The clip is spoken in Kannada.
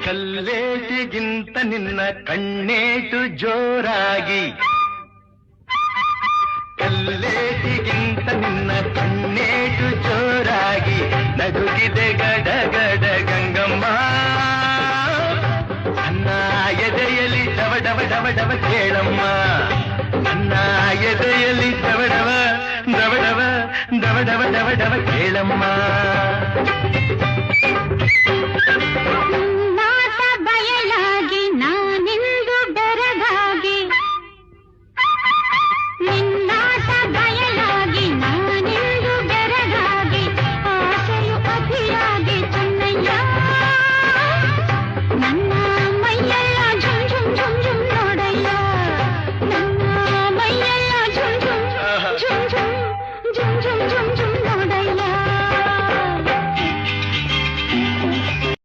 ಕಲ್ಲೇಟಿಗಿಂತ ನಿನ್ನ ಕಣ್ಣೇಟು ಜೋರಾಗಿ, ಕಲ್ಲೇಟಿಗಿಂತ ನಿನ್ನ ಕಣ್ಣೇಟು ಜೋರಾಗಿ ನಡುಗಿದೆ ಗಡಗಡ ಗಂಗಮ್ಮ. ನನ್ನ ಎದೆಯಲ್ಲಿ ಡವ ಡವ ಡವ ಡವ ಕೇಳಮ್ಮ, ನನ್ನ ಎದೆಯಲ್ಲಿ ಡವ ಡವ ಡವ ಡವ ಡವ ಡವ ಡವ ಡವ ಕೇಳಮ್ಮ.